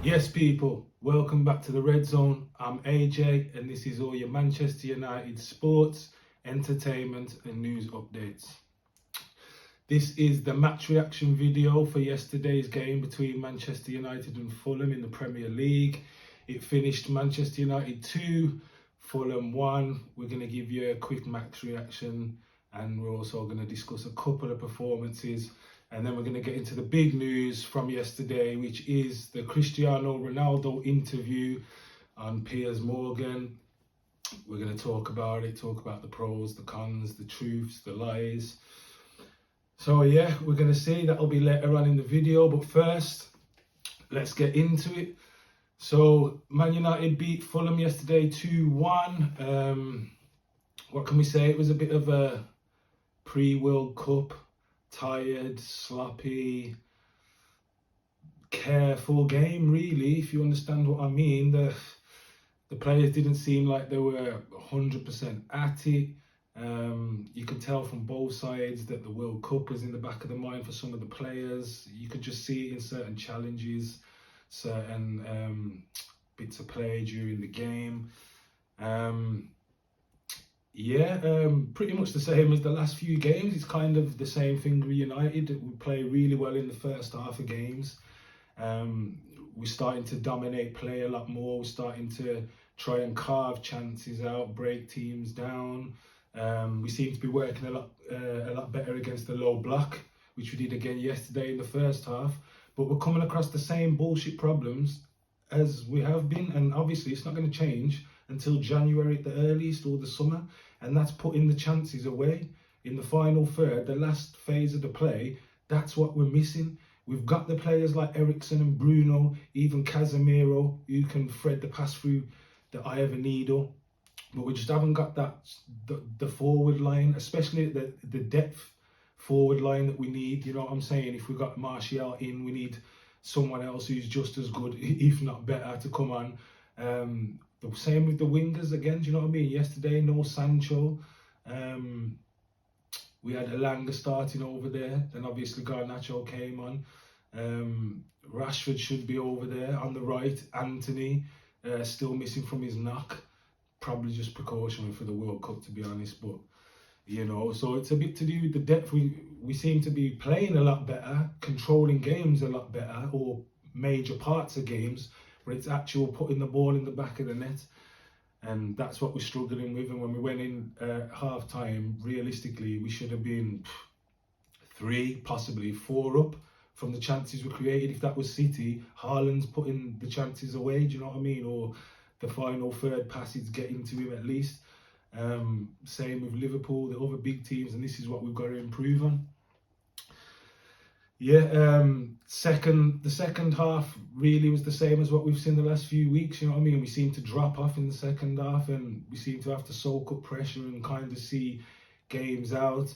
Yes, people, welcome back to the Red Zone. I'm AJ, and this is all your Manchester United sports, entertainment, and news updates. This is the match reaction video for yesterday's game between Manchester United and Fulham in the Premier League. It finished Manchester United 2, Fulham 1. We're going to give you a quick match reaction, and we're also going to discuss a couple of performances. And then we're going to get into the big news from yesterday, which is the Cristiano Ronaldo interview on Piers Morgan. We're going to talk about it, talk about the pros, the cons, the truths, the lies. So yeah, we're going to see. That'll be later on in the video. But first, let's get into it. So Man United beat Fulham yesterday 2-1. What can we say? It was a bit of a pre-World Cup, tired, sloppy, careful game, really, if you understand what I mean. The players didn't seem like they were 100% at it. You could tell from both sides that the World Cup was in the back of the mind for some of the players. You could just see it in certain challenges, certain bits of play during the game. Pretty much the same as the last few games. It's kind of the same thing with United. We play really well in the first half of games. We're starting to dominate play a lot more. We're starting to try and carve chances out, break teams down. We seem to be working a lot better against the low block, which we did again yesterday in the first half. But we're coming across the same bullshit problems as we have been, and obviously it's not going to change until January at the earliest, or the summer, and that's putting the chances away in the final third, the last phase of the play. That's what we're missing. We've got the players like Eriksen and Bruno, even Casemiro, who can thread the pass through the eye of a needle, but we just haven't got the forward line, especially the depth forward line that we need. You know what I'm saying? If we've got Martial in, we need someone else who's just as good, if not better, to come on. The same with the wingers again, do you know what I mean? Yesterday, no Sancho. We had Elanga starting over there. Then obviously Garnacho came on. Rashford should be over there on the right. Anthony, still missing from his knock. Probably just precautionary for the World Cup, to be honest. But, you know, so it's a bit to do with the depth. We seem to be playing a lot better, controlling games a lot better, or major parts of games, but it's actual putting the ball in the back of the net, and that's what we're struggling with. And when we went in half time, realistically we should have been 3, possibly 4 up from the chances we created. If that was City, Haaland's putting the chances away, do you know what I mean? Or the final third passage getting to him at least. Same with Liverpool, the other big teams, and this is what we've got to improve on. The second half really was the same as what we've seen the last few weeks. You know what I mean? We seem to drop off in the second half, and we seem to have to soak up pressure and kind of see games out.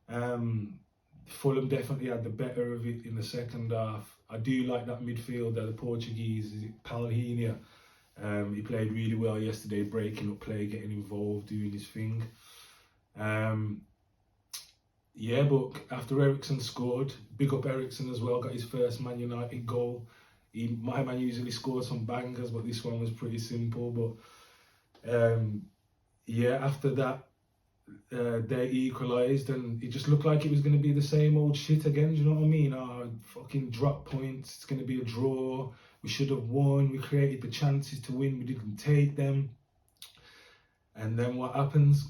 Fulham definitely had the better of it in the second half. I do like that midfielder, the Portuguese, Palhinha. He played really well yesterday, breaking up play, getting involved, doing his thing. But after Eriksen scored, big up Eriksen as well, got his first Man United goal. My man usually scores some bangers, but this one was pretty simple. But after that, they equalised, and it just looked like it was going to be the same old shit again. Do you know what I mean? Fucking drop points, it's going to be a draw. We should have won. We created the chances to win, we didn't take them. And then what happens?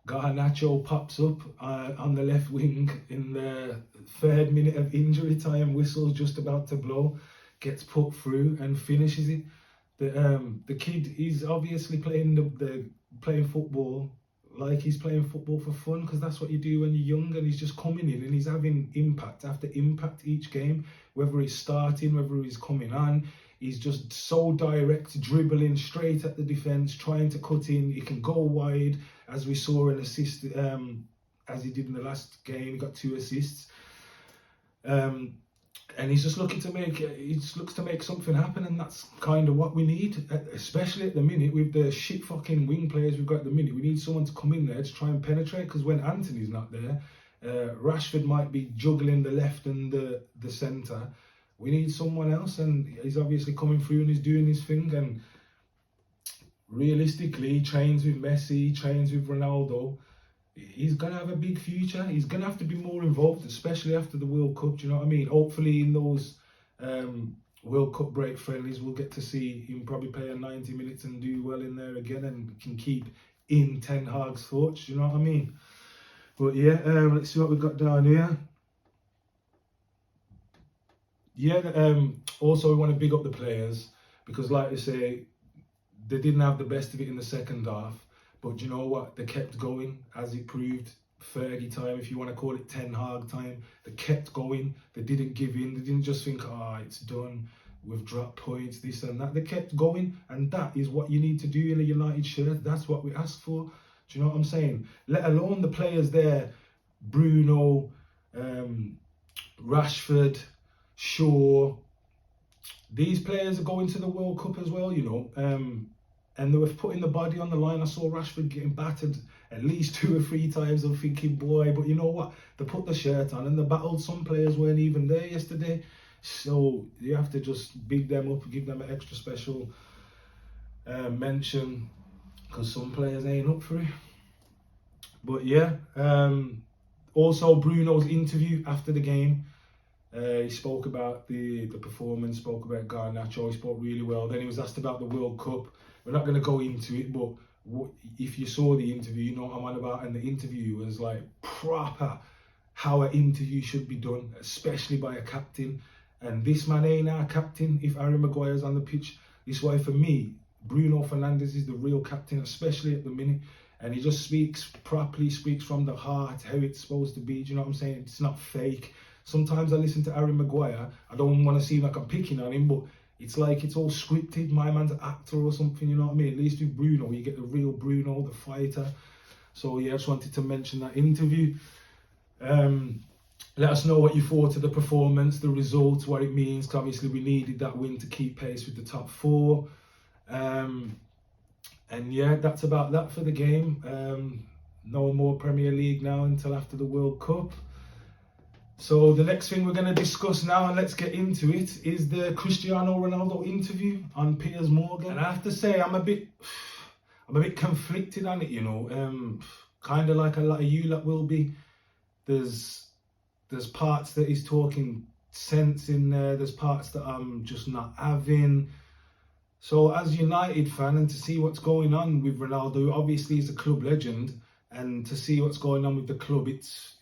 Garnacho pops up on the left wing in the 3rd minute of injury time. Whistle's just about to blow, gets put through and finishes it. The kid is obviously playing football like he's playing football for fun, because that's what you do when you're young. And he's just coming in and he's having impact after impact each game, whether he's starting, whether he's coming on. He's just so direct, dribbling straight at the defence, trying to cut in. He can go wide, as we saw an assist, as he did in the last game. He got 2 assists. And he's just looking to make something happen, and that's kind of what we need, especially at the minute with the shit fucking wing players we've got at the minute. We need someone to come in there to try and penetrate, because when Anthony's not there, Rashford might be juggling the left and the centre, we need someone else, and he's obviously coming through and he's doing his thing. And realistically, he trains with Messi, he trains with Ronaldo. He's going to have a big future. He's going to have to be more involved, especially after the World Cup. Do you know what I mean? Hopefully in those World Cup break friendlies, we'll get to see him probably play 90 minutes and do well in there again, and can keep in Ten Hag's thoughts. Do you know what I mean? But yeah, let's see what we've got down here. Yeah, also we want to big up the players, because like I say, they didn't have the best of it in the second half. But you know what? They kept going, as it proved. Fergie time, if you want to call it Ten Hag time. They kept going. They didn't give in. They didn't just think, it's done. We've dropped points, this and that. They kept going, and that is what you need to do in a United shirt. That's what we ask for. Do you know what I'm saying? Let alone the players there, Bruno, Rashford, Shaw. These players are going to the World Cup as well, you know. And they were putting the body on the line. I saw Rashford getting battered at least 2 or 3 times. I'm thinking, boy, but you know what? They put the shirt on and they battled. Some players weren't even there yesterday. So you have to just big them up, give them an extra special mention, because some players ain't up for it. But yeah, also Bruno's interview after the game. He spoke about the performance, spoke about Garnacho, he spoke really well. Then he was asked about the World Cup. We're not going to go into it, but if you saw the interview, you know what I'm on about. And the interview was like proper how an interview should be done, especially by a captain. And this man ain't our captain if Harry Maguire's on the pitch. This is why, for me, Bruno Fernandes is the real captain, especially at the minute. And he just speaks properly, speaks from the heart, how it's supposed to be. Do you know what I'm saying? It's not fake. Sometimes I listen to Harry Maguire, I don't want to seem like I'm picking on him, but it's like it's all scripted. My man's an actor or something, you know what I mean? At least with Bruno, you get the real Bruno, the fighter. So yeah, I just wanted to mention that interview. Let us know what you thought of the performance, the results, what it means. 'Cause obviously we needed that win to keep pace with the top 4. And yeah, that's about that for the game. No more Premier League now until after the World Cup. So the next thing we're going to discuss now, and let's get into it, is the Cristiano Ronaldo interview on Piers Morgan. And I have to say, I'm a bit conflicted on it, you know. Kind of like a lot of you lot will be. There's parts that he's talking sense in there. There's parts that I'm just not having. So as a United fan, and to see what's going on with Ronaldo, obviously he's a club legend, and to see what's going on with the club, it's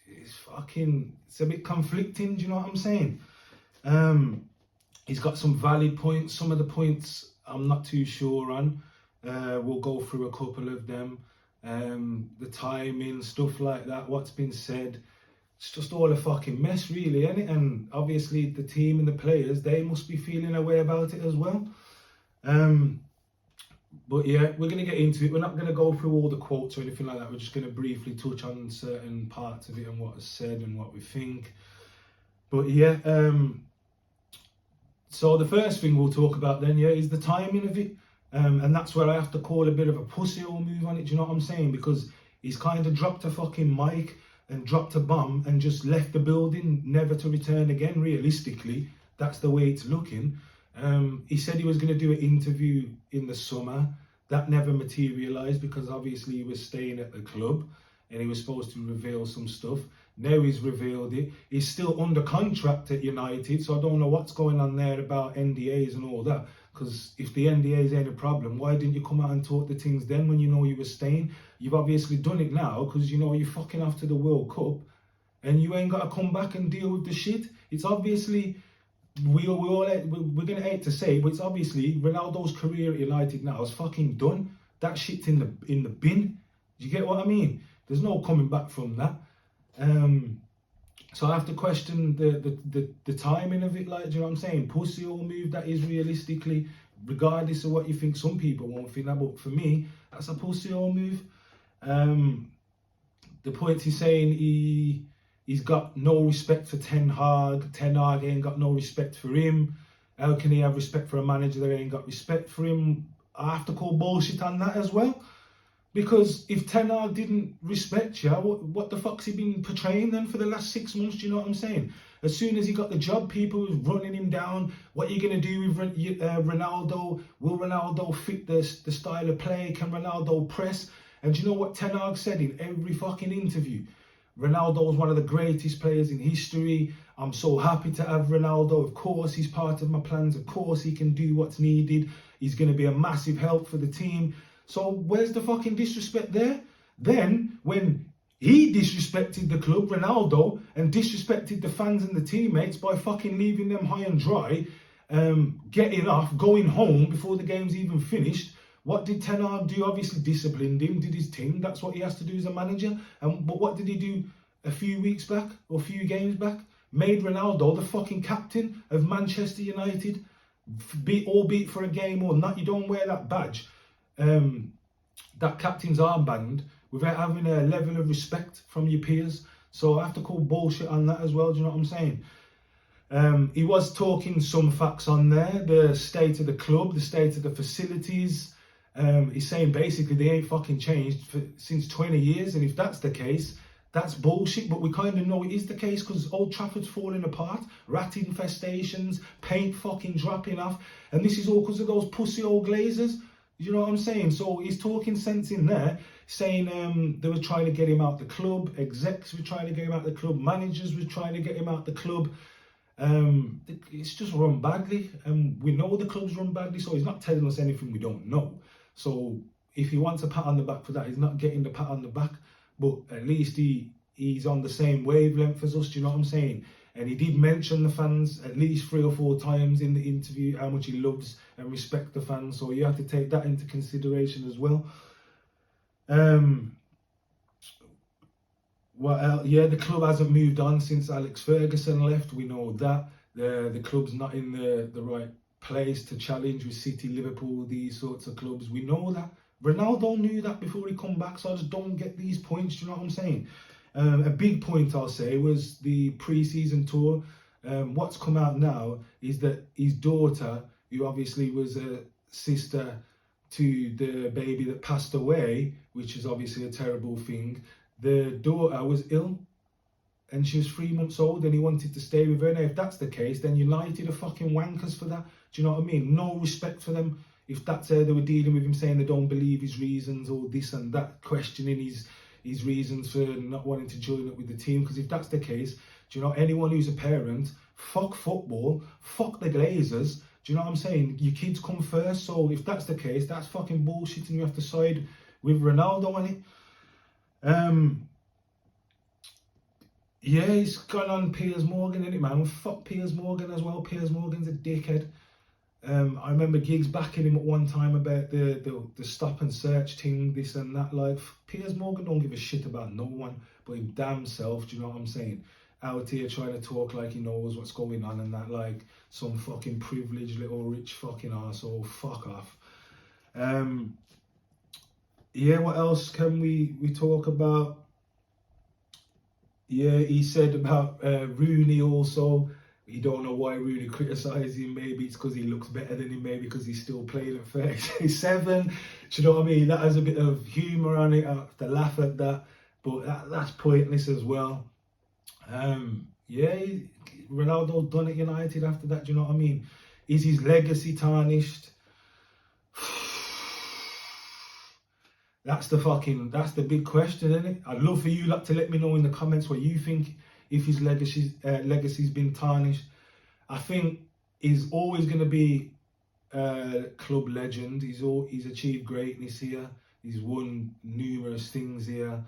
a bit conflicting. Do you know what I'm saying? He's got some valid points. Some of the points I'm not too sure on. We'll go through a couple of them. The timing, stuff like that, what's been said. It's just all a fucking mess, really, isn't it? And obviously the team and the players, they must be feeling a way about it as well. But yeah, we're going to get into it. We're not going to go through all the quotes or anything like that. We're just going to briefly touch on certain parts of it and what is said and what we think. But yeah, so the first thing we'll talk about then, yeah, is the timing of it. And that's where I have to call a bit of a pussy or move on it. Do you know what I'm saying? Because he's kind of dropped a fucking mic and dropped a bomb and just left the building, never to return again, realistically. That's the way it's looking. He said he was going to do an interview in the summer. That never materialised because obviously he was staying at the club and he was supposed to reveal some stuff. Now he's revealed it. He's still under contract at United, so I don't know what's going on there about NDAs and all that. Because if the NDAs ain't a problem, why didn't you come out and talk the things then when you know you were staying? You've obviously done it now because you know you're fucking off to the World Cup and you ain't got to come back and deal with the shit. It's obviously... we're going to hate to say, but it's obviously Ronaldo's career at United now is fucking done. That shit's in the bin. Do you get what I mean? There's no coming back from that. So I have to question the timing of it. Like, do you know what I'm saying? Pussy all move that is, realistically, regardless of what you think. Some people won't think that, but for me, that's a pussy all move. The point he's saying he's got no respect for Ten Hag. Ten Hag ain't got no respect for him. How can he have respect for a manager that ain't got respect for him? I have to call bullshit on that as well. Because if Ten Hag didn't respect you, what the fuck's he been portraying then for the last 6 months? Do you know what I'm saying? As soon as he got the job, people was running him down. What are you going to do with Ronaldo? Will Ronaldo fit the style of play? Can Ronaldo press? And do you know what Ten Hag said in every fucking interview? Ronaldo is one of the greatest players in history. I'm so happy to have Ronaldo. Of course, he's part of my plans. Of course, he can do what's needed. He's going to be a massive help for the team. So where's the fucking disrespect there? Then, when he disrespected the club, Ronaldo, and disrespected the fans and the teammates by fucking leaving them high and dry, getting off, going home before the game's even finished, what did Ten Hag do? Obviously disciplined him, did his thing. That's what he has to do as a manager. But what did he do a few weeks back or a few games back? Made Ronaldo the fucking captain of Manchester United. Albeit for a game or not, you don't wear that badge, that captain's armband, without having a level of respect from your peers. So I have to call bullshit on that as well, do you know what I'm saying? He was talking some facts on there, the state of the club, the state of the facilities. He's saying basically they ain't fucking changed since 20 years, and if that's the case, that's bullshit. But we kind of know it is the case, because Old Trafford's falling apart, rat infestations, paint fucking dropping off, and this is all because of those pussy old Glazers. You know what I'm saying? So he's talking sense in there, saying they were trying to get him out the club, execs were trying to get him out the club, managers were trying to get him out the club. It's just run badly, and we know the club's run badly, so he's not telling us anything we don't know. So if he wants a pat on the back for that, he's not getting the pat on the back, but at least he's on the same wavelength as us, do you know what I'm saying? And he did mention the fans at least 3 or 4 times in the interview, how much he loves and respects the fans, so you have to take that into consideration as well. What else? Yeah, the club hasn't moved on since Alex Ferguson left, we know that. The club's not in the right place to challenge with City, Liverpool, these sorts of clubs. We know that. Ronaldo knew that before he come back, so I just don't get these points, do you know what I'm saying? A big point, I'll say, was the pre-season tour. What's come out now is that his daughter, who obviously was a sister to the baby that passed away, which is obviously a terrible thing, the daughter was ill, and she was 3 months old, and he wanted to stay with her. Now, if that's the case, then United are fucking wankers for that. Do you know what I mean? No respect for them. If that's how they were dealing with him, saying they don't believe his reasons or this and that, questioning his reasons for not wanting to join up with the team. Because if that's the case, do you know, anyone who's a parent, fuck football, fuck the Glazers. Do you know what I'm saying? Your kids come first. So if that's the case, that's fucking bullshit, and you have to side with Ronaldo on it. Yeah, he's gone on Piers Morgan, innit, man? Fuck Piers Morgan as well. Piers Morgan's a dickhead. I remember Giggs backing him at one time about the stop and search thing, this and that. Like, Piers Morgan don't give a shit about no one but him damn self, do you know what I'm saying? Out here trying to talk like he knows what's going on and that, like some fucking privileged little rich fucking arsehole. Fuck off. Yeah, what else can we talk about? Yeah, he said about Rooney also. He don't know why Rooney criticised him. Maybe it's because he looks better than him. Maybe because he's still playing at 37. Do you know what I mean? That has a bit of humour on it. I have to laugh at that. But that's pointless as well. Yeah, Ronaldo done at United after that. Do you know what I mean? Is his legacy tarnished? That's the big question, isn't it? I'd love for you lot to let me know in the comments what you think, if his legacy's been tarnished. I think he's always going to be a club legend. He's achieved greatness here. He's won numerous things here.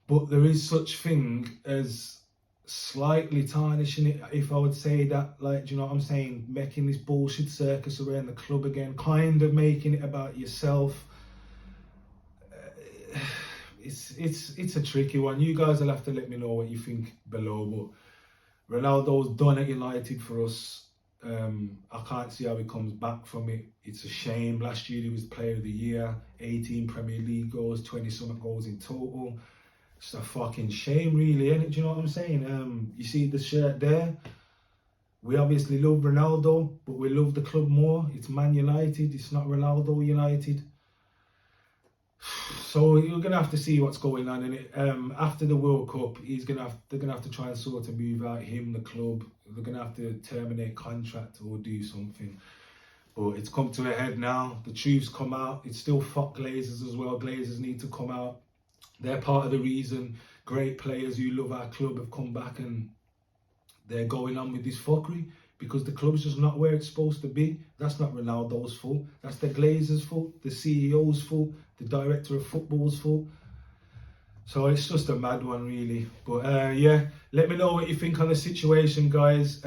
But there is such thing as slightly tarnishing it, if I would say that. Like, do you know what I'm saying? Making this bullshit circus around the club again, kind of making it about yourself. It's a tricky one. You guys will have to let me know what you think below. But Ronaldo's done at United for us. I can't see how he comes back from it. It's a shame. Last year he was Player of the Year, 18 Premier League goals, 20-something goals in total. It's a fucking shame, really, isn't it? Do you know what I'm saying? You see the shirt there? We obviously love Ronaldo, but we love the club more. It's Man United. It's not Ronaldo United. So you're gonna have to see what's going on in it. After the World Cup, they're gonna have to try and sort of move out him, the club. They're gonna have to terminate contract or do something. But it's come to a head now. The truth's come out. It's still fuck Glazers as well. Glazers need to come out. They're part of the reason great players who love our club have come back and they're going on with this fuckery, because the club's just not where it's supposed to be. That's not Ronaldo's fault. That's the Glazers' fault, the CEO's fault, the director of football's fault. So it's just a mad one, really. But yeah, let me know what you think on the situation, guys.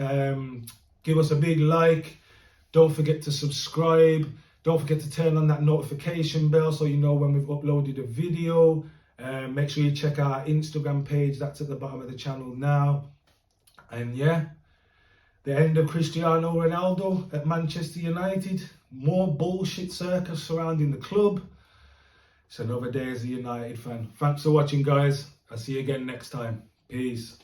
Give us a big like. Don't forget to subscribe. Don't forget to turn on that notification bell so you know when we've uploaded a video. Make sure you check out our Instagram page. That's at the bottom of the channel now. And yeah, the end of Cristiano Ronaldo at Manchester United. More bullshit circus surrounding the club. It's another day as a United fan. Thanks for watching, guys. I'll see you again next time. Peace.